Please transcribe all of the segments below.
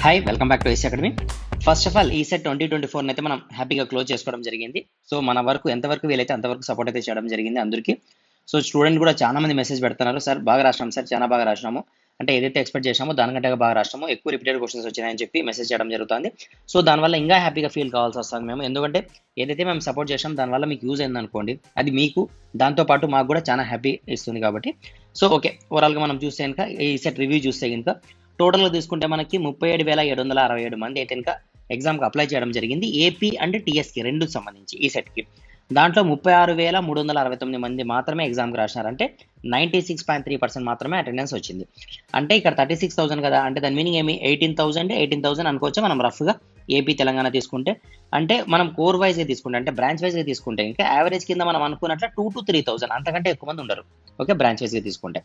Hi welcome back to AC academy. First of all ఈ set 2024 అయితే మనం హ్యాపీగా క్లోజ్ చేసుకోవడం జరిగింది. సో మన వరకు ఎంతవరకు వీలైతే అంతవరకు సపోర్ట్ అయితే చేయడం జరిగింది అందరికీ. సో స్టూడెంట్ కూడా చాలా మంది మెసేజ్ పెడుతున్నారు, సార్ బాగా రాసినాం సార్, చాలా బాగా రాసినాము, అంటే ఏదైతే ఎక్స్పెక్ట్ చేసామో దానికంటే బాగా రాసినాము, ఎక్కువ రిపీటెడ్ క్వశ్చన్స్ వచ్చినాయని చెప్పి మెసేజ్ చేయడం జరుగుతుంది. సో దానివల్ల ఇంకా హ్యాపీగా ఫీల్ కావాల్సి వస్తుంది మేము, ఎందుకంటే ఏదైతే మేము సపోర్ట్ చేసాం దానివల్ల మీకు యూజ్ అయింది అనుకోండి, అది మీకు దాంతోపాటు మాకు కూడా చాలా హ్యాపీ ఇస్తుంది కాబట్టి. సో ఓకే, ఓవరాల్గా మనం చూస్తే కనుక ఈ సెట్ రివ్యూ చూస్తే కనుక టోటల్గా తీసుకుంటే మనకి 37,767 మంది అయితే కనుక ఎగ్జామ్కి అప్లై చేయడం జరిగింది, ఏపీ అండ్ టీఎస్కి రెండు సంబంధించి ఈ సెట్కి. దాంట్లో 36,369 మంది మాత్రమే ఎగ్జామ్కి రాసినారు, అంటే 96.3% మాత్రమే అటెండెన్స్ వచ్చింది. అంటే ఇక్కడ 36,000 కదా, అంటే దాని మీనింగ్ ఏమి, 18,000 అనుకోవచ్చు మనం రఫ్గా ఏపీ తెలంగాణ తీసుకుంటే. అంటే మనం కోర్ వైజ్గా తీసుకుంటే, అంటే బ్రాంచ్ వైజ్గా తీసుకుంటే ఇంకా యావరేజ్ కింద మనం అనుకున్నట్లు 2,000 to 3,000 అంతకంటే ఎక్కువ మంది ఉండరు, ఓకే, బ్రాంచ్ వైజ్గా తీసుకుంటే.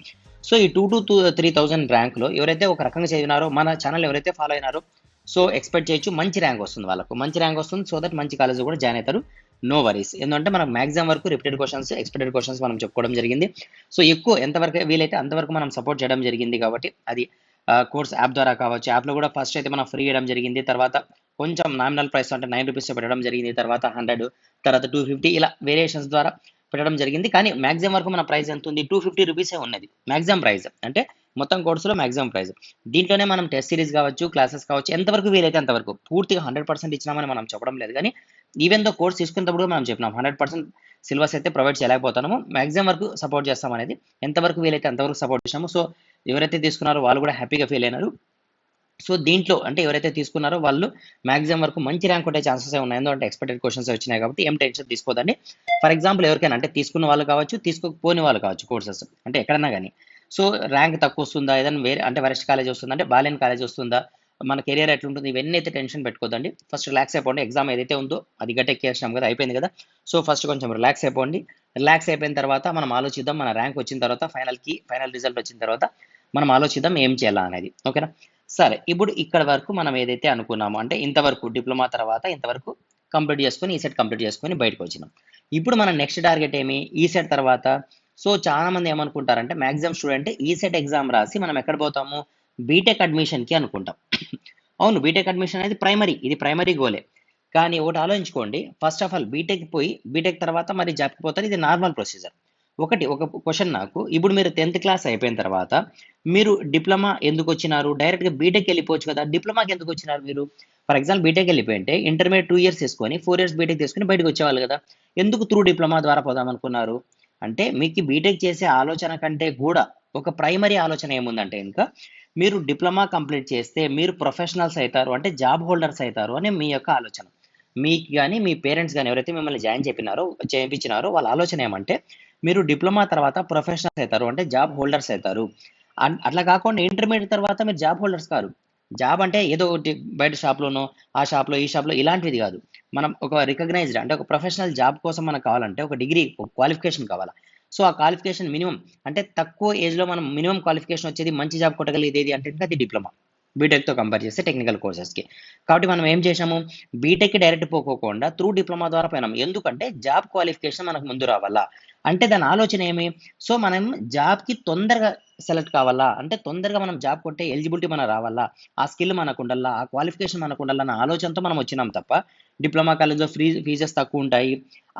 సో ఈ 2,000 to 3,000 ర్యాంక్లో ఎవరైతే ఒక రకంగా చదివినారో, మన ఛానల్ ఎవరైతే ఫాలో అయినారో, సో ఎక్స్పెక్ట్ చేయొచ్చు మంచి ర్యాంక్ వస్తుంది, వాళ్ళకు మంచి ర్యాంక్ వస్తుంది, సో దట్ మంచి కాలేజ్ కూడా జాయిన్ అవుతారు. నో వరీస్, ఎందుకంటే మనకు మ్యాక్సిమం వరకు రిపీటెడ్ క్వశ్చన్స్, ఎక్స్పెక్టెడ్ క్వశ్చన్స్ మనం చెప్పుకోవడం జరిగింది. సో ఎక్కువ ఎంతవరకు వీలైతే అంతవరకు మనం సపోర్ట్ చేయడం జరిగింది కాబట్టి, అది కోర్స్ యాప్ ద్వారా కావచ్చు. యాప్లో కూడా ఫస్ట్ అయితే మనం ఫ్రీ ఇవ్వడం జరిగింది, తర్వాత కొంచెం నామినల్ ప్రైస్ అంటే 9 రూపీస్ పెట్టడం జరిగింది, తర్వాత 100, తర్వాత 250 ఇలా వేరియేషన్స్ ద్వారా పెట్టడం జరిగింది. కానీ మ్యాక్సిమం వరకు మన ప్రైస్ ఎంత ఉంది, 250 రూపీసే ఉన్నది మ్యాక్సిమం ప్రైస్, అంటే మొత్తం కోర్సులో మ్యాక్సిమం ప్రైస్. దీంట్లోనే మనం టెస్ట్ సిరీస్ కావచ్చు, క్లాసెస్ కావచ్చు, ఎంతవరకు వీలైతే అంతవరకు పూర్తిగా 100% ఇచ్చినామని మనం చెప్పడం లేదు, కానీ ఈవెన్ దో కోర్స్ తీసుకున్నప్పుడు మనం చెప్పినాం 100% సిలబస్ అయితే ప్రొవైడ్ చేయలేకపోతున్నాము, మ్యాక్సిమం వరకు సపోర్ట్ చేస్తాం అనేది, ఎంతవరకు వీలైతే అంతవరకు సపోర్ట్ చేసాము. సో ఎవరైతే తీసుకున్నారో వాళ్ళు కూడా హ్యాపీగా ఫీల్ అయినారు. సో దీంట్లో అంటే ఎవరైతే తీసుకున్నారో వాళ్ళు మ్యాక్సిమం వరకు మంచి ర్యాంక్ ఉండే ఛాన్సెస్ ఉన్నాయి, ఎందుకంటే ఎక్స్పెక్టెడ్ క్వశ్చన్స్ వచ్చినాయి కాబట్టి ఏం టెన్షన్ తీసుకోదండి. ఫర్ ఎగ్జాంపుల్ ఎవరికైనా అంటే తీసుకున్న వాళ్ళు కావచ్చు, తీసుకోకపోని వాళ్ళు కావచ్చు, కోర్సెస్ అంటే ఎక్కడన్నా కానీ, సో ర్యాంక్ తక్కువ వస్తుందా, ఏదైనా వేరే అంటే వరెస్ట్ కాలేజ్ వస్తుందా, అంటే బాలేని కాలేజ్ వస్తుందా, మన కెరియర్ ఎట్లుంటుంది, ఇవన్నీ అయితే టెన్షన్ పెట్టుకోదండి. ఫస్ట్ రిలాక్స్ అయిపోండి, ఎగ్జామ్ ఏదైతే ఉందో అది గట్టెక్కేసినాం కదా, అయిపోయింది కదా. సో ఫస్ట్ కొంచెం రిలాక్స్ అయిపోండి, రిలాక్స్ అయిపోయిన తర్వాత మనం ఆలోచిద్దాం, మన ర్యాంక్ వచ్చిన తర్వాత ఫైనల్ రిజల్ట్ వచ్చిన తర్వాత మనం ఆలోచిద్దాం ఏం చేయాలా అనేది, ఓకేనా. సరే, ఇప్పుడు ఇక్కడ వరకు మనం ఏదైతే అనుకున్నామో, అంటే ఇంతవరకు డిప్లొమా తర్వాత ఇంతవరకు కంప్లీట్ చేసుకొని ఈ సెట్ కంప్లీట్ చేసుకొని బయటకు వచ్చినాం. ఇప్పుడు మన నెక్స్ట్ టార్గెట్ ఏమి, ఈ సెట్ తర్వాత. సో చాలా మంది ఏమనుకుంటారంటే మ్యాక్సిమం స్టూడెంట్ ఈ సెట్ ఎగ్జామ్ రాసి మనం ఎక్కడ పోతాము, బీటెక్ అడ్మిషన్కి అనుకుంటాం. అవును, బీటెక్ అడ్మిషన్ అనేది ప్రైమరీ, ఇది ప్రైమరీ గోలే. కానీ ఒకటి ఆలోచించుకోండి, ఫస్ట్ ఆఫ్ ఆల్ బీటెక్ పోయి బీటెక్ తర్వాత మరి జాబ్కి పోతారు, ఇది నార్మల్ ప్రొసీజర్. ఒక క్వశ్చన్ నాకు, ఇప్పుడు మీరు 10th క్లాస్ అయిపోయిన తర్వాత మీరు డిప్లొమా ఎందుకు వచ్చినారు, డైరెక్ట్గా బీటెక్ వెళ్ళిపోవచ్చు కదా, డిప్లొమాకి ఎందుకు వచ్చినారు మీరు. ఫర్ ఎగ్జాంపుల్ బీటెక్ వెళ్ళిపోయింటే ఇంటర్మీడియట్ 2 years తీసుకొని 4 years బీటెక్ తీసుకొని బయటకు వచ్చేవాళ్ళు కదా, ఎందుకు త్రూ డిప్లొమా ద్వారా పోదాం అనుకున్నారు. అంటే మీకు బీటెక్ చేసే ఆలోచన కంటే కూడా ఒక ప్రైమరీ ఆలోచన ఏముందంటే ఇంకా మీరు డిప్లొమా కంప్లీట్ చేస్తే మీరు ప్రొఫెషనల్స్ అవుతారు, అంటే జాబ్ హోల్డర్స్ అవుతారు అని మీ యొక్క ఆలోచన. మీకు కానీ మీ పేరెంట్స్ కానీ ఎవరైతే మిమ్మల్ని జాయిన్ చేయించినారో వాళ్ళ ఆలోచన ఏమంటే మీరు డిప్లొమా తర్వాత ప్రొఫెషనల్స్ అవుతారు, అంటే జాబ్ హోల్డర్స్ అవుతారు. అట్లా కాకుండా ఇంటర్మీడియట్ తర్వాత మీరు జాబ్ హోల్డర్స్ కాదు. జాబ్ అంటే ఏదో ఒకటి బయట షాప్లోనో, ఆ షాప్లో ఈ షాప్లో ఇలాంటిది కాదు. మనం ఒక రికగ్నైజ్డ్ అంటే ఒక ప్రొఫెషనల్ జాబ్ కోసం మనకు కావాలంటే ఒక డిగ్రీ, ఒక క్వాలిఫికేషన్ కావాలా. సో ఆ క్వాలిఫికేషన్ మినిమం, అంటే తక్కువ ఏజ్లో మనం మినిమం క్వాలిఫికేషన్ వచ్చేది మంచి జాబ్ కొట్టగలిగేది అంటే అది డిప్లొమా, బీటెక్తో కంపేర్ చేస్తే టెక్నికల్ కోర్సెస్కి. కాబట్టి మనం ఏం చేసాము, బీటెక్కి డైరెక్ట్ పోకోకుండా త్రూ డిప్లొమా ద్వారా పోయినాం, ఎందుకంటే జాబ్ క్వాలిఫికేషన్ మనకు ముందు రావాలా. అంటే దాని ఆలోచన ఏమి, సో మనం జాబ్కి తొందరగా సెలెక్ట్ కావాలా, అంటే తొందరగా మనం జాబ్ కొట్టే ఎలిజిబిలిటీ మనకు రావాలా, ఆ స్కిల్ మనకు ఉండాలా, ఆ క్వాలిఫికేషన్ మనకు ఉండాలన్న ఆలోచనతో మనం వచ్చినాం తప్ప డిప్లొమా కాలేజ్లో ఫీజెస్ తక్కువ ఉంటాయి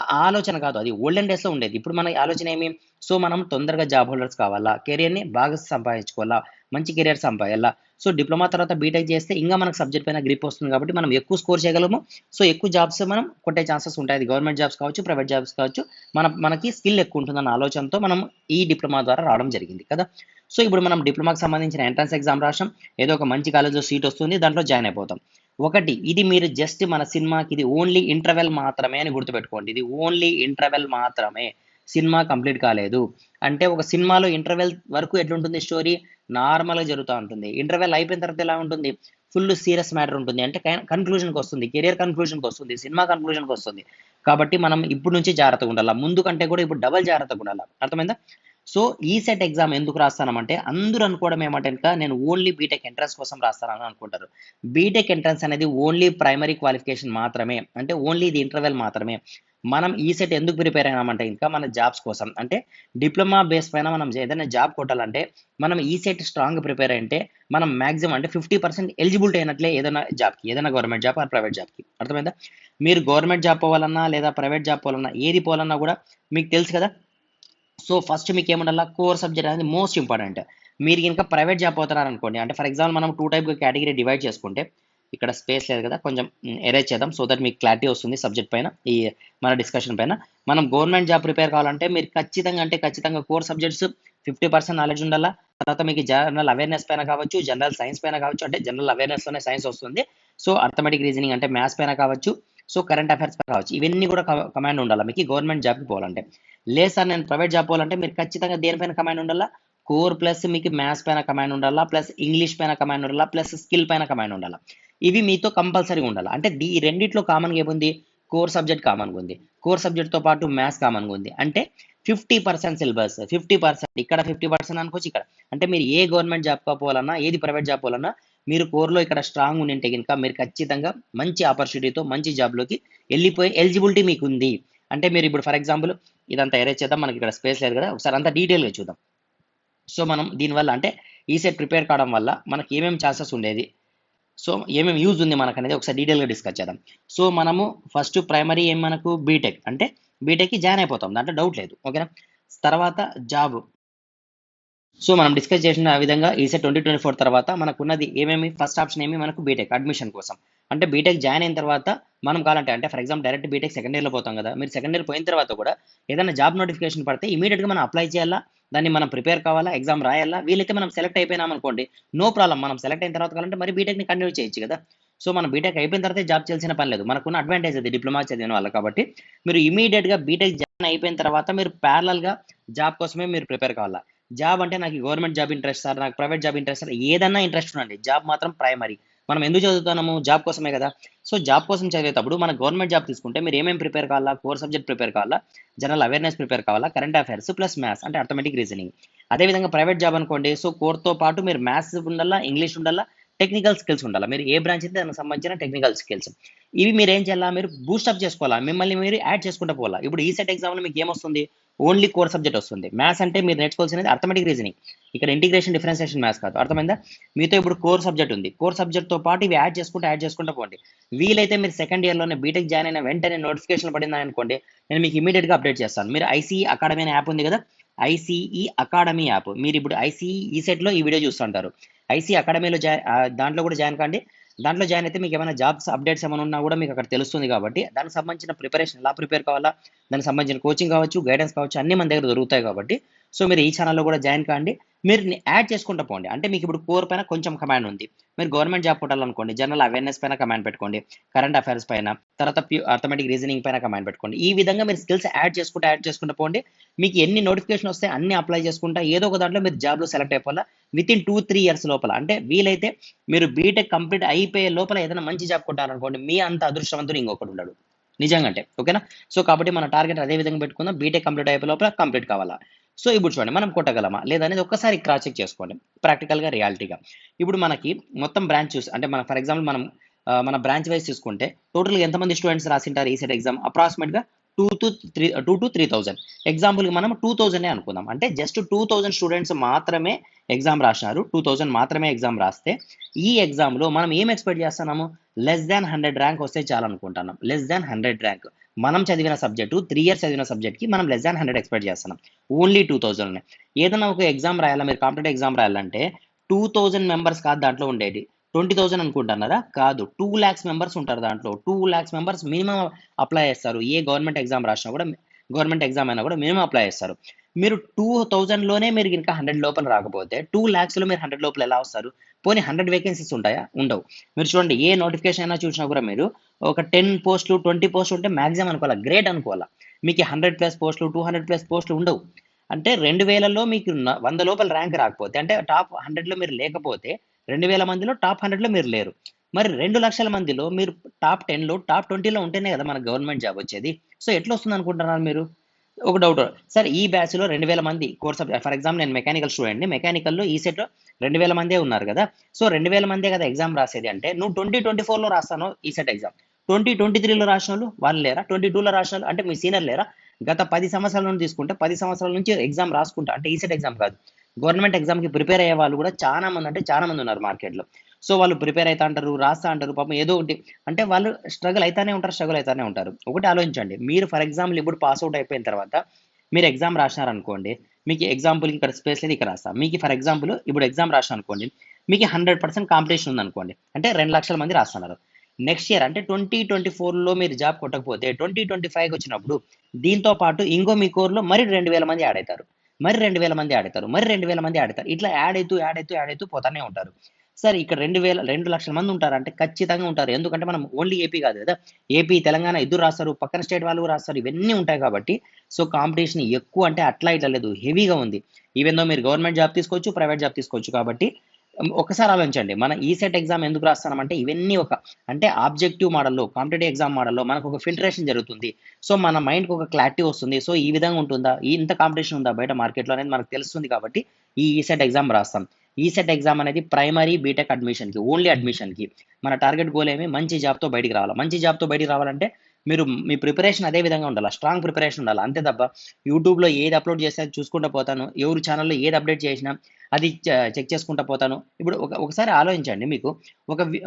ఆ ఆలోచన కాదు, అది ఓల్డెన్ డేస్లో ఉండేది. ఇప్పుడు మన ఆలోచన ఏమి, సో మనం తొందరగా జాబ్ హోల్డర్స్ కావాలా, కెరియర్ని బాగా సంపాదించుకోవాలా, మంచి కెరియర్ సంపాదించాలా. సో డిప్లొమా తర్వాత బీటెక్ చేస్తే ఇంకా మనకు సబ్జెక్ట్ పైన గ్రిప్ వస్తుంది కాబట్టి మనం ఎక్కువ స్కోర్ చేయగలము. సో ఎక్కువ జాబ్స్ మనం కొట్టే ఛాన్సెస్ ఉంటాయి, అది గవర్నమెంట్ జాబ్స్ కావచ్చు, ప్రైవేట్ జాబ్స్ కావచ్చు. మనకి స్కిల్ ఎక్కువ ఉంటుందన్న ఆలోచనతో మనం ఈ డిప్లొమా ద్వారా రావడం జరిగింది కదా. సో ఇప్పుడు మనం డిప్లొమాకి సంబంధించిన ఎంట్రన్స్ ఎగ్జామ్ రాసాం, ఏదో ఒక మంచి కాలేజ్లో సీట్ వస్తుంది, దాంట్లో జాయిన్ అయిపోతాం. ఒకటి, ఇది మీరు జస్ట్ మన సినిమాకి ఇది ఓన్లీ ఇంటర్వెల్ మాత్రమే అని గుర్తుపెట్టుకోండి, ఇది ఓన్లీ ఇంటర్వెల్ మాత్రమే, సినిమా కంప్లీట్ కాలేదు. అంటే ఒక సినిమాలో ఇంటర్వెల్ వరకు ఎట్లుంటుంది స్టోరీ, నార్మల్గా జరుగుతూ ఉంటుంది, ఇంటర్వెల్ అయిపోయిన తర్వాత ఎలా ఉంటుంది, ఫుల్ సీరియస్ మ్యాటర్ ఉంటుంది, అంటే కన్క్లూజన్కి వస్తుంది, కెరియర్ కన్క్లూజన్కి వస్తుంది, సినిమా కన్క్లూజన్కి వస్తుంది. కాబట్టి మనం ఇప్పుడు నుంచి జాగ్రత్తగా ఉండాలి, ముందు కంటే కూడా ఇప్పుడు డబల్ జాగ్రత్తగా ఉండాలి, అర్థమైందా. సో ఈ సెట్ ఎగ్జామ్ ఎందుకు రాస్తానంటే అందరూ అనుకోవడం ఏమంటే ఇంకా నేను ఓన్లీ బీటెక్ ఎంట్రన్స్ కోసం రాస్తానని అనుకుంటారు. బీటెక్ ఎంట్రన్స్ అనేది ఓన్లీ ప్రైమరీ క్వాలిఫికేషన్ మాత్రమే, అంటే ఓన్లీ ఇది ఇంటర్వెల్ మాత్రమే. మనం ఈ సెట్ ఎందుకు ప్రిపేర్ అయినామంటే ఇంకా మన జాబ్స్ కోసం, అంటే డిప్లొమా బేస్ పైన మనం ఏదైనా జాబ్ కొట్టాలంటే మనం ఈ సెట్ స్ట్రాంగ్ ప్రిపేర్ అంటే మనం మాక్సిమం అంటే 50% ఎలిజిబిలిటీ అయినట్లే ఏదైనా జాబ్కి, ఏదైనా గవర్నమెంట్ జాబ్ ఆర్ ప్రైవేట్ జాబ్కి. అర్థమైందా? మీరు గవర్నమెంట్ జాబ్ పోవాలన్నా లేదా ప్రైవేట్ జాబ్ పోవాలన్నా ఏది పోవాలన్నా కూడా మీకు తెలుసు కదా. సో ఫస్ట్ మీకు ఏముండాలా, కోర్ సబ్జెక్ట్ అనేది మోస్ట్ ఇంపార్టెంట్. మీరు ఇంకా ప్రైవేట్ జాబ్ పోతున్నారు అనుకోండి, అంటే ఫర్ ఎగ్జాంపుల్ మనం 2 టైప్ కేటగిరీ డివైడ్ చేసుకుంటే, ఇక్కడ స్పేస్ లేదు కదా, కొంచెం ఎరేజ్ చేద్దాం సో దట్ మీకు క్లారిటీ వస్తుంది సబ్జెక్ట్ పైన, ఈ మన డిస్కషన్ పైన. మనం గవర్నమెంట్ జాబ్ ప్రిపేర్ కావాలంటే మీరు ఖచ్చితంగా కోర్ సబ్జెక్ట్స్ 50% నాలెడ్జ్ ఉండాలా. తర్వాత మీకు జనరల్ అవేర్నెస్ పైన కావచ్చు, జనరల్ సైన్స్ పైన కావచ్చు, అంటే జనరల్ అవేర్నెస్ లోనే సైన్స్ వస్తుంది. సో అర్థమెటిక్ రీజనింగ్ అంటే మ్యాథ్స్ పైన కావచ్చు, సో కరెంట్ అఫైర్స్ పైన కావచ్చు, ఇవన్నీ కూడా కమాండ్ ఉండాలి మీకు గవర్నమెంట్ జాబ్కి పోవాలంటే. లేదు సార్ నేను ప్రైవేట్ జాబ్ పోవాలంటే మీరు ఖచ్చితంగా దేనిపైన కమాండ్ ఉండాలా, కోర్ ప్లస్ మీకు మ్యాథ్స్ పైన కమాండ్ ఉండాలా, ప్లస్ ఇంగ్లీష్ పైన కమాండ్ ఉండాలా, ప్లస్ స్కిల్ పైన కమాండ్ ఉండాలా. ఇవి మీతో కంపల్సరీగా ఉండాలి. అంటే ఈ రెండిట్లో కామన్గా ఏముంది, కోర్ సబ్జెక్ట్ కామన్గా ఉంది, కోర్ సబ్జెక్ట్తో పాటు మ్యాథ్స్ కామన్గా ఉంది. అంటే 50% సిలబస్, 50% ఇక్కడ 50% అనుకోవచ్చు ఇక్కడ. అంటే మీరు ఏ గవర్నమెంట్ జాబ్ పోవాలన్నా ఏది ప్రైవేట్ జాబ్ పోవాలన్నా మీరు కోర్లో ఇక్కడ స్ట్రాంగ్ ఉండింటే కనుక మీరు ఖచ్చితంగా మంచి ఆపర్చునిటీతో మంచి జాబ్లోకి వెళ్ళిపోయే ఎలిజిబిలిటీ మీకు ఉంది. అంటే మీరు ఇప్పుడు ఫర్ ఎగ్జాంపుల్ ఇదంతా ఎరేజ్ చేద్దాం, మనకి ఇక్కడ స్పేస్ లేదు కదా, ఒకసారి అంతా డీటెయిల్గా చూద్దాం. సో మనం దీనివల్ల అంటే ఈ సెట్ ప్రిపేర్ కావడం వల్ల మనకి ఏమేమి ఛాన్సెస్ ఉండేది, సో ఏమేమి యూజ్ ఉంది మనకు అనేది ఒకసారి డీటెయిల్గా డిస్కస్ చేద్దాం. సో మనము ఫస్ట్ ప్రైమరీ ఏం మనకు బీటెక్, అంటే బీటెక్కి జాయిన్ అయిపోతాం, దాంట్లో డౌట్ లేదు, ఓకేనా. తర్వాత జాబ్. సో మనం డిస్కస్ చేసిన విధంగా ఈసెట్ 2024 తర్వాత మనకున్నది ఏమేమి, ఫస్ట్ ఆప్షన్ ఏమి మనకు బీటెక్ అడ్మిషన్ కోసం. అంటే బీటెక్ జాయిన్ అయిన తర్వాత మనం కావాలంటే, అంటే for example direct BTech second ఇయర్లో పోతాం కదా, మీరు సెకండ్ ఇయర్ పోయిన తర్వాత కూడా ఏదైనా జాబ్ నోటిఫికేషన్ పడితే ఇమీడియట్గా మనం అప్లై చేయాలా, దాన్ని మనం ప్రిపేర్ కావాలా, ఎగ్జామ్ రాయాలా. వీలైతే మనం సెలెక్ట్ అయిపోయినాం అనుకోండి, నో ప్రాబ్లం, మనం సెలెక్ట్ అయిన తర్వాత కావాలంటే మరి బీటెక్ని కంటిన్యూ చేయొచ్చు కదా. సో మనం బీటెక్ అయిపోయిన తర్వాత జాబ్ చేయాల్సిన పని లేదు, మనకున్న అడ్వాంటేజ్ అది డిప్లొమా చదివిన వాళ్ళు. కాబట్టి మీరు ఇమీడియట్గా బీటెక్ జాయిన్ అయిపోయిన తర్వాత మీరు ప్యారలల్గా జాబ్ కోసమే మీరు ప్రిపేర్ కావాలా. జాబ్ అంటే నాకు గవర్నమెంట్ జాబ్ ఇంట్రెస్ట్ సార్, నాకు ప్రైవేట్ జాబ్ ఇంట్రెస్ట్ సార్, ఏదన్నా ఇంట్రెస్ట్ ఉండండి, జాబ్ మాత్రం ప్రైమరీ. మనం ఎందుకు చదువుతున్నాము, జాబ్ కోసమే కదా. సో జాబ్ కోసం చదివేటప్పుడు మన గవర్నమెంట్ జాబ్ తీసుకుంటే మీరు ఏమేమి ప్రిపేర్ కావాలా, కోర్ సబ్జెక్ట్ ప్రిపేర్ కావాలా, జనరల్ అవేర్నెస్ ప్రిపేర్ కావాలా, కరెంట్ అఫైర్స్ ప్లస్ మ్యాథ్స్ అంటే అర్థమెటిక్ రీజనింగ్. అదేవిధంగా ప్రైవేట్ జాబ్ అనుకోండి, సో కోర్తో పాటు మీరు మ్యాథ్స్ ఉండాలా, ఇంగ్లీష్ ఉండాలా, టెక్నికల్ స్కిల్స్ ఉండాలి. మీరు ఏ బ్రాంచ్ అయితే దానికి సంబంధించిన టెక్నికల్ స్కిల్స్ ఇవి మీరు ఏం చేయాలా, మీరు బూస్టప్ చేసుకోవాలా, మిమ్మల్ని మీరు యాడ్ చేసుకుంటూ పోవాలా. ఇప్పుడు ఈ సెట్ ఎగ్జామ్లో మీకు ఏమొస్తుంది, ఓన్లీ కోర్ సబ్జెక్ట్ వస్తుంది. మ్యాథ్స్ అంటే మీరు నేర్చుకోవాల్సినది అర్థమెటిక్ రీజనింగ్, ఇక్కడ ఇంటిగ్రేషన్ డిఫరెన్షియేషన్ మ్యాథ్స్ కాదు, అర్థమైందా. మీతో ఇప్పుడు కోర్ సబ్జెక్ట్ ఉంది, కోర్ సబ్జెక్ట్తో పాటు ఇవి యాడ్ చేసుకుంటూ పోండి. వీలైతే మీరు సెకండ్ ఇయర్లోనే బీటెక్ జాయిన్ అయిన వెంటనే నోటిఫికేషన్ పడింది అనుకోండి, నేను మీకు ఇమీడియట్గా అప్డేట్ చేస్తాను. మీరు ఐసీఈ అకాడమీ అనే యాప్ ఉంది కదా, ఐసీఈ అకాడమీ యాప్, మీరు ఇప్పుడు ఐసీఈ ఈ సెట్లో ఈ వీడియో చూస్తుంటారు, ఐసీఈ అకాడమీలో దాంట్లో కూడా జాయిన్ కండి. దాంట్లో జాయిన్ అయితే మీకు ఏమైనా జాబ్స్ అప్డేట్స్ ఏమైనా ఉన్నా కూడా మీకు అక్కడ తెలుస్తుంది. కాబట్టి దానికి సంబంధించిన ప్రిపరేషన్ ఎలా ప్రిపేర్ కావాలా, దానికి సంబంధించిన కోచింగ్ కావచ్చు, గైడెన్స్ కావచ్చు, అన్ని మన దగ్గర దొరుకుతాయి. కాబట్టి సో మీరు ఈ ఛానల్లో కూడా జాయిన్ కాండి, మీరు యాడ్ చేసుకుంటూ పోండి. అంటే మీకు ఇప్పుడు కోర్ పైన కొంచెం కమాండ్ ఉంది, మీరు గవర్నమెంట్ జాబ్ కొట్టాలనుకోండి, జనరల్ అవేర్నెస్ పైన కమాండ్ పెట్టుకోండి, కరెంట్ అఫైర్స్ పైన, తర్వాత అర్థమెటిక్ రీజనింగ్ పైన కమాండ్ పెట్టుకోండి. ఈ విధంగా మీరు స్కిల్స్ యాడ్ చేసుకుంటూ పోండి. మీకు ఎన్ని నోటిఫికేషన్ వస్తే అన్ని అప్లై చేసుకుంటా ఏదో ఒక దాంట్లో మీరు జాబ్లో సెలెక్ట్ అయిపోవాలా వితిన్ 2-3 ఇయర్స్ లోపల. అంటే వీలైతే మీరు బీటెక్ కంప్లీట్ అయిపోయే లోపల ఏదైనా మంచి జాబ్ కొట్టారనుకోండి, మీ అంత అదృష్టవంతుడు ఇంకొకటి ఉండడు నిజంగా, అంటే ఓకేనా. సో కాబట్టి మన టార్గెట్ అదే విధంగా పెట్టుకుందాం, బీటెక్ కంప్లీట్ అయిపోయే లోపల కంప్లీట్ కావాలా. సో ఇప్పుడు చూడండి మనం కొట్టగలమా లేదనేది ఒక్కసారి క్రాస్ చెక్ చేసుకోండి ప్రాక్టికల్గా, రియాలిటీగా. ఇప్పుడు మనకి మొత్తం బ్రాంచ్ చూసి, అంటే మన ఫర్ ఎగ్జాంపుల్ మనం మన బ్రాంచ్ వైజ్ తీసుకుంటే టోటల్గా ఎంతమంది స్టూడెంట్స్ రాసింటారు ఈ సెట్ ఎగ్జామ్, అప్రాక్సిమేట్గా 2,000-3,000. ఎగ్జాంపుల్కి మనం 2,000 అనుకుందాం, అంటే జస్ట్ 2,000 స్టూడెంట్స్ మాత్రమే ఎగ్జామ్ రాసినారు. 2,000 మాత్రమే ఎగ్జామ్ రాస్తే ఈ ఎగ్జామ్లో మనం ఏం ఎక్స్పెక్ట్ చేస్తున్నాము, లెస్ దాన్ 100 ర్యాంక్ వస్తే చాలు అనుకుంటున్నాం. లెస్ దాన్ 100 ర్యాంక్ మనం చదివిన సబ్జెక్టు 3 ఇయర్స్ చదివిన సబ్జెక్ట్కి మనం లెస్ దాన్ 100 ఎక్స్పెక్ట్ చేస్తున్నాం. ఓన్లీ 2,000. ఏదైనా ఒక ఎగ్జామ్ రాయాలా, మీరు కాంపిటేటివ్ ఎగ్జామ్ రాయాలంటే 2,000 మెంబర్స్ కాదు దాంట్లో ఉండేది, 20,000 అనుకుంటున్నారా, కాదు 2 lakhs మెంబర్స్ ఉంటారు దాంట్లో. 2 lakhs మెంబర్స్ మినిమం అప్లై చేస్తారు. ఏ గవర్నమెంట్ ఎగ్జామ్ రాసినా కూడా, గవర్నమెంట్ ఎగ్జామ్ అయినా కూడా మినిమం అప్లై చేస్తారు. మీరు 2,000లోనే మీరు ఇంకా 100 లోపల రాకపోతే 2 lakhsలో మీరు 100 లోపల ఎలా వస్తారు. పోనీ 100 వేకెన్సీస్ ఉంటాయా, ఉండవు. మీరు చూడండి ఏ నోటిఫికేషన్ అయినా చూసినా కూడా మీరు ఒక 10 పోస్టులు 20 పోస్టులు ఉంటే మ్యాక్సిమం అనుకోవాలా, గ్రేట్ అనుకోవాలా. మీకు 100+ పోస్టులు 200+ పోస్టులు ఉండవు. అంటే 2,000లో మీకు 100 లోపల ర్యాంక్ రాకపోతే, అంటే టాప్ 100లో మీరు లేకపోతే 2,000 మందిలో టాప్ 100లో మీరు లేరు. మరి 2 లక్షల మందిలో మీరు టాప్ 10లో టాప్ 20లో ఉంటేనే కదా మనకు గవర్నమెంట్ జాబ్ వచ్చేది. సో ఎట్లా వస్తుంది అనుకుంటున్నారు మీరు. ఒక డౌట్ సార్, ఈ బ్యాచ్లో 2,000 మంది కోర్స్, ఫర్ ఎగ్జాంపుల్ నేను మెకానికల్ స్టూడెంట్ని, మెకానికల్లో ఈ సెట్లో 2,000 మందే ఉన్నారు కదా. సో 2,000 మందే కదా ఎగ్జామ్ రాసేది. అంటే నువ్వు 2024లో రాస్తాను ఈ సెట్ ఎగ్జామ్, 2023లో రాసిన వాళ్ళు లేరా? 22లో రాసిన అంటే మీ సీనియర్ లేరా? గత 10 సంవత్సరాల నుండి తీసుకుంటే 10 సంవత్సరాల నుంచి ఎగ్జామ్ రాసుకుంటా అంటే ఈసెట్ ఎగ్జామ్ కాదు. గవర్నమెంట్ ఎగ్జామ్‌కి ప్రిపేర్ అయ్యే వాళ్ళు కూడా చాలా మంది అంటే చాలా మంది ఉన్నారు మార్కెట్‌లో. సో వాళ్ళు ప్రిపేర్ అయితా అంటారు, రాస్తా అంటారు. పాపం ఏదో ఒకటి అంటే వాళ్ళు స్ట్రగుల్ అయితానే ఉంటారు. ఒకటి ఆలోచించండి. మీరు ఫర్ ఎగ్జాంపుల్ ఇప్పుడు పాస్ అవుట్ అయిపోయిన తర్వాత మీరు ఎగ్జామ్ రాసినారనుకోండి. మీకు ఎగ్జాంపుల్ ఇక్కడ స్పేస్ లేదు ఇక్కడ రాస్తా. మీకు ఫర్ ఎగ్జాంపుల్ ఇప్పుడు ఎగ్జామ్ రాసినారనుకోండి. మీకు 100% కాంపిటీషన్ ఉందనుకోండి. అంటే 2,00,000 మంది రాస్తున్నారు. నెక్స్ట్ ఇయర్ అంటే 2024లో మీరు జాబ్ కొట్టకపోతే 2025కి వచ్చినప్పుడు దీంతో పాటు ఇంకో మీ కోర్‌లో మరి 2,000 మంది యాడ్ అయితారు. మరి 2,000 మంది యాడ్ అయితారు. మరి 2,000 మంది యాడ్ అయితారు. ఇట్లా యాడ్ అయితూ పోతానే ఉంటారు. సరే ఇక్కడ 2,00,000 మంది ఉంటారంటే ఖచ్చితంగా ఉంటారు. ఎందుకంటే మనం ఓన్లీ ఏపీ కాదు కదా! ఏపీ, తెలంగాణ ఇద్దరు రాస్తారు. పక్కన స్టేట్ వాళ్ళు రాస్తారు. ఇవన్నీ ఉంటాయి కాబట్టి సో కాంపిటీషన్ ఎక్కువ అంటే అట్లా ఇట్లా లేదు. హెవీగా ఉంది. ఈవెన్ దో మీరు గవర్నమెంట్ జాబ్ తీసుకోవచ్చు, ప్రైవేట్ జాబ్ తీసుకోవచ్చు కాబట్టి ఒక్కసారి ఆలోచించండి. మన ఈసెట్ ఎగ్జామ్ ఎందుకు రాస్తున్నామంటే ఇవన్నీ అంటే ఆబ్జెక్టివ్ మోడల్‌లో, కాంపిటీటివ్ ఎగ్జామ్ మోడల్‌లో మనకు ఒక ఫిల్టరేషన్ జరుగుతుంది. సో మన మైండ్‌కి ఒక క్లారిటీ వస్తుంది. సో ఈ విధంగా ఉంటుందా? ఇంత కాంపిటీషన్ ఉందా బయట మార్కెట్‌లో అనేది మనకు తెలుస్తుంది కాబట్టి ఈ ఈసెట్ ఎగ్జామ్ రాస్తాం. ఈసెట్ ఎగ్జామ్ అనేది ప్రైమరీ బీటెక్ అడ్మిషన్‌కి, ఓన్లీ అడ్మిషన్‌కి. మన టార్గెట్ గోల్ ఏమి మంచి జాబ్‌తో బయటికి రావాలి. మంచి జాబ్‌తో బయటికి రావాలంటే మీరు మీ ప్రిపరేషన్ అదే విధంగా ఉండాలి. స్ట్రాంగ్ ప్రిపరేషన్ ఉండాలి. అంతే తప్ప యూట్యూబ్‌లో ఏది అప్‌లోడ్ చేస్తే అది చూసుకుంటా పోతాను. ఎవరి ఛానెల్‌లో ఏది అప్డేట్ చేసినా అది చెక్ చేసుకుంటా పోతాను. ఇప్పుడు ఒకసారి ఆలోచించండి. మీకు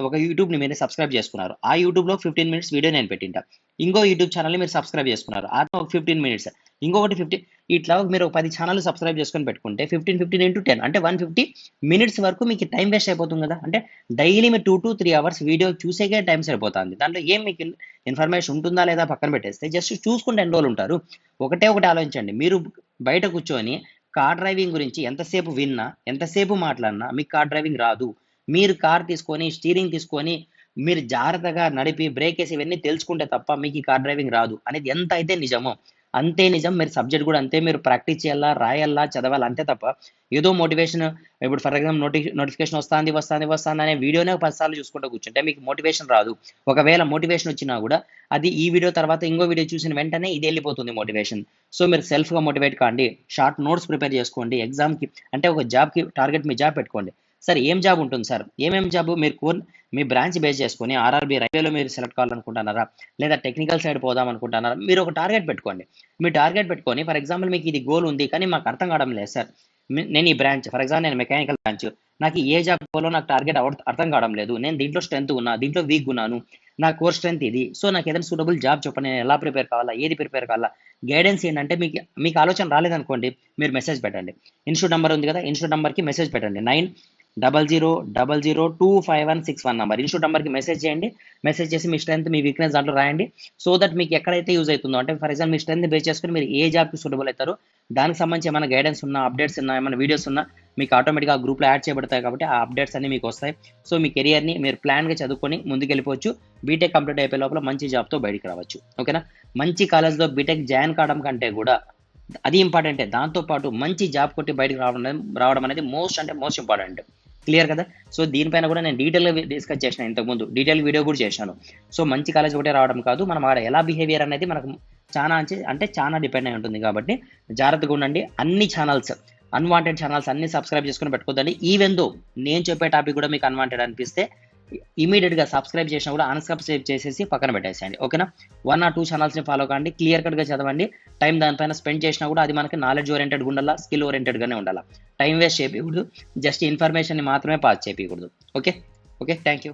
ఒక యూట్యూబ్‌ని మీరు సబ్స్క్రైబ్ చేసుకున్నారు. ఆ యూట్యూబ్‌లో 15 మినిట్స్ వీడియో నేను పెట్టింటా. ఇంకో యూట్యూబ్ ఛానెల్‌ని మీరు సబ్స్క్రైబ్ చేసుకున్నారు. ఒక 15 మినిట్స్. ఇంకొకటి 15 ఇట్లా మీరు ఒక 10 ఛానెల్‌లు సబ్స్క్రైబ్ చేసుకొని పెట్టుకుంటే 15 ఇంటూ 10 అంటే 150 మినిట్స్ వరకు మీకు టైం వేస్ట్ అయిపోతుంది కదా! అంటే డైలీ మీరు 2-3 అవర్స్ వీడియో చూసేకే టైం సరిపోతుంది. దాంట్లో ఏం మీకు ఇన్ఫర్మేషన్ ఉంటుందా లేదా పక్కన పెట్టేస్తే జస్ట్ చూసుకుంటూ ఎన్ని రోజులు ఉంటారు? ఒకటి ఆలోచించండి. మీరు బయట కూర్చొని కార్ డ్రైవింగ్ గురించి ఎంతసేపు విన్నా, ఎంతసేపు మాట్లాడినా మీకు కార్ డ్రైవింగ్ రాదు. మీరు కార్ తీసుకొని, స్టీరింగ్ తీసుకొని, మీరు జాగ్రత్తగా నడిపి, బ్రేకేసి ఇవన్నీ తెలుసుకుంటే తప్ప మీకు ఈ కార్ డ్రైవింగ్ రాదు అనేది ఎంతైతే నిజమో, అంతే నిజం. మీరు సబ్జెక్ట్ కూడా అంతే మీరు ప్రాక్టీస్ చేయాలా, రాయాలా, చదవాలా అంతే తప్ప ఏదో మోటివేషన్ ఇప్పుడు ఫర్ ఎగ్జాంపుల్ నోటిఫికేషన్ వస్తాంది అనే వీడియోనే 10 సార్లు చూసుకుంటూ కూర్చుంటే మీకు మోటివేషన్ రాదు. ఒకవేళ మోటివేషన్ వచ్చినా కూడా అది ఈ వీడియో తర్వాత ఇంకో వీడియో చూసిన వెంటనే ఇది వెళ్ళిపోతుంది మోటివేషన్. సో మీరు సెల్ఫ్‌గా మోటివేట్ కాండి. షార్ట్ నోట్స్ ప్రిపేర్ చేసుకోండి. ఎగ్జామ్‌కి అంటే ఒక జాబ్‌కి టార్గెట్ మీ జాబ్ పెట్టుకోండి. సార్ ఏం జాబ్ ఉంటుంది సార్? ఏమేం జాబ్ మీరు మీ బ్రాంచ్ బేస్ చేసుకొని ఆర్ఆర్‌బీ, రైల్వేలో మీరు సెలెక్ట్ కావాలనుకుంటున్నారా? లేదా టెక్నికల్ సైడ్ పోదాం అనుకుంటున్నారా? మీరు ఒక టార్గెట్ పెట్టుకోండి. మీ టార్గెట్ పెట్టుకొని ఫర్ ఎగ్జాంపుల్ మీకు ఇది గోల్ ఉంది. కానీ మాకు అర్థం కావడం లేదు సార్. నేను ఈ బ్రాంచ్ ఫర్ ఎగ్జాంపుల్ నేను మెకానికల్ బ్రాంచ్. నాకు ఏ జాబ్ పోవాలో నాకు టార్గెట్ అర్థం కావడం లేదు. నేను దీంట్లో స్ట్రెంత్ ఉన్నా, దీంట్లో వీక్‌గా ఉన్నాను. నా కోర్ స్ట్రెంత్ ఇది. సో నాకు ఏదైనా సూటబుల్ జాబ్ చెప్పండి. నేను ఎలా ప్రిపేర్ కావాలా? ఏది ప్రిపేర్ కావాలా? గైడెన్స్ ఏంటంటే మీకు ఆలోచన రాలేదనుకోండి మీరు మెసేజ్ పెట్టండి. ఇన్‌స్టిట్యూట్ నంబర్ ఉంది కదా! ఇన్‌స్టిట్యూట్ నంబర్‌కి మెసేజ్ పెట్టండి. 9000025161 నంబర్. ఇన్‌స్టిట్యూట్ నంబర్‌కి మెసేజ్ చేయండి. మెసేజ్ చేసి మీ స్ట్రెంత్, మీ వీక్‌నెస్ దాంట్లో రాయండి. సో దట్ మీకు ఎక్కడైతే యూజ్ అవుతుందో అంటే for example me strength base చేసుకొని మీరు ఏ జాబ్‌కి సూటబుల్ అవుతారో దానికి సంబంధించి ఏమైనా గైడెన్స్ ఉన్నా, అప్డేట్స్ ఉన్నా, ఏమైనా వీడియోస్ ఉన్నా మీకు ఆటోమేటిక్‌గా ఆ గ్రూప్‌లో యాడ్ చేయబడతాయి కాబట్టి ఆ అప్డేట్స్ అన్నీ మీకు వస్తాయి. సో మీ కెరియర్‌ని మీరు ప్లాన్‌గా చదువుకొని ముందుకెళ్ళిపోవచ్చు. బీటెక్ కంప్లీట్ అయిపోయే లోపల మంచి జాబ్‌తో బయటికి రావచ్చు. ఓకేనా? మంచి కాలేజ్‌లో బీటెక్ జాయిన్ కావడం కంటే కూడా అది ఇంపార్టెంటే. దాంతో పాటు మంచి జాబ్ కొట్టి బయటికి రావడం అనేది మోస్ట్ ఇంపార్టెంట్. క్లియర్ కదా! సో దీనిపైన కూడా నేను డీటెయిల్‌గా డిస్కస్ చేసిన ఇంతకుముందు. డీటెయిల్ వీడియో కూడా చేశాను. సో మంచి కాలేజ్ ఒకటే రావడం కాదు. మనం ఆడ ఎలా బిహేవియర్ అనేది మనకు చాలా డిపెండ్ అయి ఉంటుంది కాబట్టి జాగ్రత్తగా ఉండండి. అన్ని ఛానల్స్ అన్‌వాంటెడ్ ఛానల్స్ అన్ని సబ్స్క్రైబ్ చేసుకొని పెట్టుకోవద్దండి. ఈవెన్ దో నేను చెప్పే టాపిక్ కూడా మీకు అన్‌వాంటెడ్ అనిపిస్తే ఇమ్మీడియేట్‌గా సబ్స్క్రైబ్ చేసినా కూడా అన్‌సబ్స్క్రైబ్ చేసేసి పక్కన పెట్టేసేయండి. ఓకేనా? 1 ఆర్ 2 ఛానల్స్‌ని ఫాలో కండి. క్లియర్ కట్‌గా చదవండి. టైం దానిపైన స్పెండ్ చేసినా కూడా అది మనకి నాలెడ్జ్ ఓరియెంటెడ్‌గా ఉండాలా, స్కిల్ ఓరియెంటెడ్‌గానే ఉండాలా. టైం వేస్ట్ చేయకూడదు. జస్ట్ ఇన్ఫర్మేషన్‌ని మాత్రమే పాస్ చేయకూడదు. ఓకే. Thank you.